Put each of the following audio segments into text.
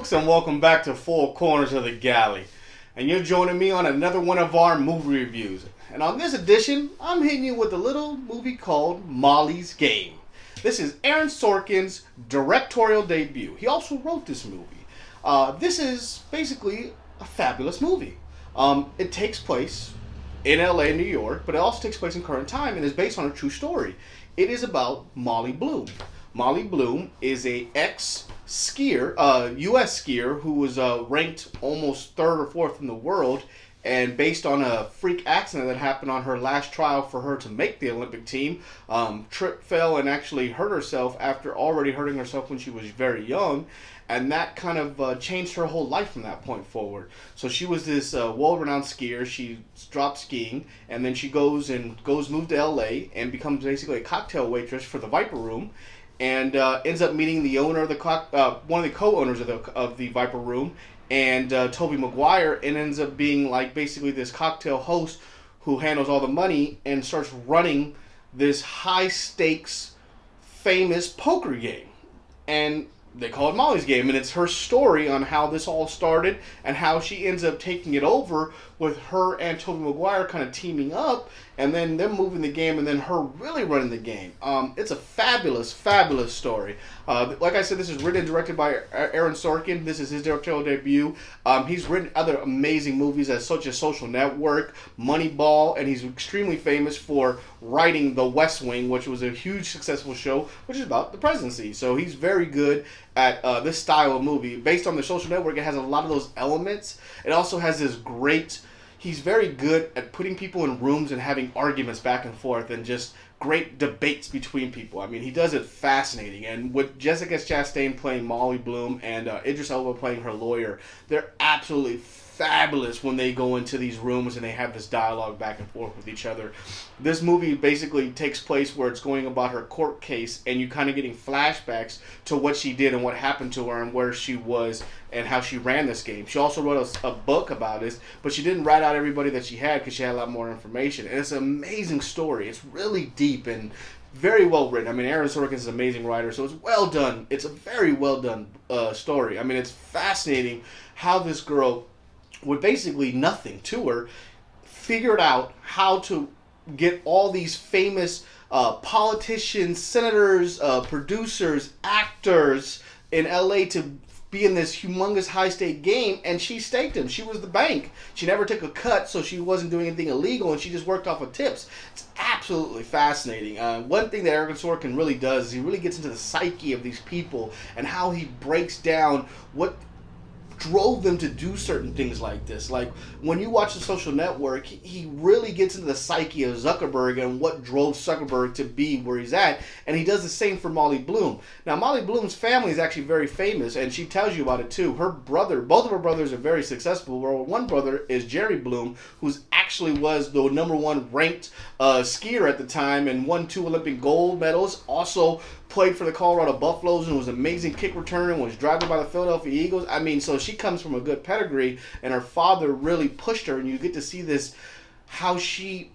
folks, and welcome back to Four Corners of the Galley. And you're joining me on another one of our movie reviews. And on this edition, I'm hitting you with a little movie called Molly's Game. This is Aaron Sorkin's directorial debut. He also wrote this movie. This is basically a fabulous movie. It takes place in LA, New York, but it also takes place in current time and is based on a true story. It is about Molly Bloom. Molly Bloom is a ex-skier, U.S. skier who was ranked almost third or fourth in the world, and based on a freak accident that happened on her last trial for her to make the Olympic team, tripped, fell, and actually hurt herself after already hurting herself when she was very young, and that kind of changed her whole life from that point forward. So she was this world-renowned skier. She dropped skiing, and then she moves to L.A. and becomes basically a cocktail waitress for the Viper Room, and ends up meeting the owner of the one of the co-owners of the Viper Room, and Tobey Maguire, and ends up being like basically this cocktail host who handles all the money and starts running this high stakes famous poker game, and they call it Molly's Game, and it's her story on how this all started and how she ends up taking it over with her and Tobey Maguire kind of teaming up, and then them moving the game, and then her really running the game. It's a fabulous, fabulous story. Like I said, this is written and directed by Aaron Sorkin. This is his directorial debut. He's written other amazing movies such as Social Network, Moneyball, and he's extremely famous for writing The West Wing, which was a huge successful show, which is about the presidency. So he's very good at this style of movie. Based on The Social Network, it has a lot of those elements. It also has this great... He's very good at putting people in rooms and having arguments back and forth and just great debates between people. I mean, he does it fascinating. And with Jessica Chastain playing Molly Bloom and Idris Elba playing her lawyer, they're absolutely fabulous when they go into these rooms and they have this dialogue back and forth with each other. This movie basically takes place where it's going about her court case, and you kind of getting flashbacks to what she did and what happened to her and where she was and how she ran this game. She also wrote a book about this, but she didn't write out everybody that she had because she had a lot more information. And it's an amazing story. It's really deep and very well written. I mean, Aaron Sorkin is an amazing writer, so it's well done. It's a very well done story. I mean, it's fascinating how this girl, with basically nothing to her, figured out how to get all these famous politicians, senators, producers, actors in LA to be in this humongous high-stake game, and she staked them. She was the bank. She never took a cut, so she wasn't doing anything illegal, and she just worked off of tips. It's absolutely fascinating. One thing that Aaron Sorkin really does is he really gets into the psyche of these people and how he breaks down what drove them to do certain things like this. Like when you watch The Social Network, he really gets into the psyche of Zuckerberg and what drove Zuckerberg to be where he's at, and he does the same for Molly Bloom. Now, Molly Bloom's family is actually very famous, and she tells you about it too. Her brother, both of her brothers are very successful. Well, one brother is Jerry Bloom, who's actually was the #1 ranked skier at the time and won 2 Olympic gold medals. Also played for the Colorado Buffaloes and was an amazing kick returner and was drafted by the Philadelphia Eagles. I mean, so she comes from a good pedigree, and her father really pushed her, and you get to see this, how she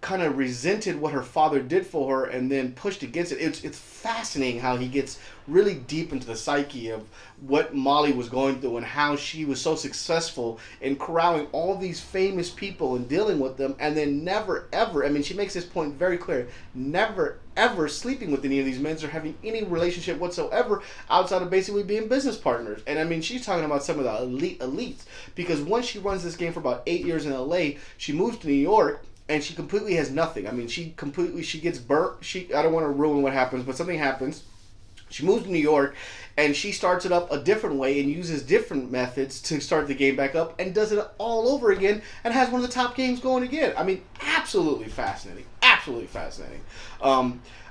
kind of resented what her father did for her and then pushed against it. It's fascinating how he gets really deep into the psyche of what Molly was going through and how she was so successful in corralling all these famous people and dealing with them, and then never ever, I mean, she makes this point very clear, never ever sleeping with any of these men or having any relationship whatsoever outside of basically being business partners. And I mean, she's talking about some of the elites, because once she runs this game for about 8 years in LA, she moves to New York, and she completely has nothing. I mean, she gets burnt. I don't want to ruin what happens, but something happens. She moves to New York, and she starts it up a different way and uses different methods to start the game back up and does it all over again and has one of the top games going again. I mean, absolutely fascinating. Absolutely fascinating.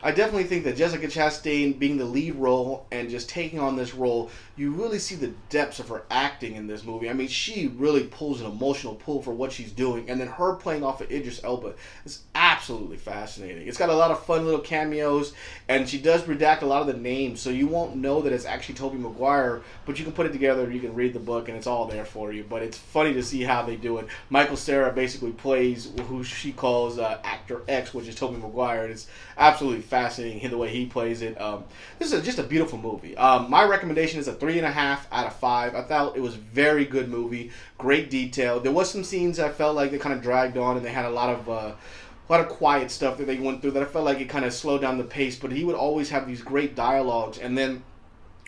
I definitely think that Jessica Chastain being the lead role and just taking on this role, you really see the depths of her acting in this movie. I mean, she really pulls an emotional pull for what she's doing, and then her playing off of Idris Elba is absolutely fascinating. It's got a lot of fun little cameos, and she does redact a lot of the names, so you won't know that it's actually Tobey Maguire, but you can put it together, you can read the book, and it's all there for you. But it's funny to see how they do it. Michael Cera basically plays who she calls Actor X, which which is Tobey Maguire. And it's absolutely fascinating the way he plays it. This is just a beautiful movie. My recommendation is a 3.5 out of 5. I thought it was a very good movie, great detail. There was some scenes I felt like they kind of dragged on, and they had a lot of quiet stuff that they went through that I felt like it kind of slowed down the pace. But he would always have these great dialogues, and then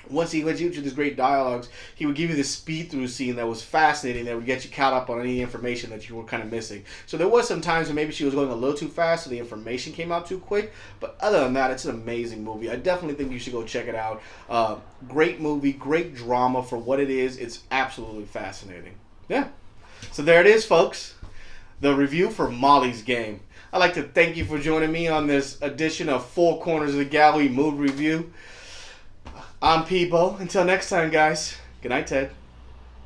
once he led you to these great dialogues, he would give you this speed-through scene that was fascinating, that would get you caught up on any information that you were kind of missing. So there was some times when maybe she was going a little too fast, so the information came out too quick. But other than that, it's an amazing movie. I definitely think you should go check it out. Great movie, great drama for what it is. It's absolutely fascinating. Yeah. So there it is, folks. The review for Molly's Game. I'd like to thank you for joining me on this edition of Four Corners of the Galley Movie Review. I'm PBO. Until next time, guys. Good night, Ted.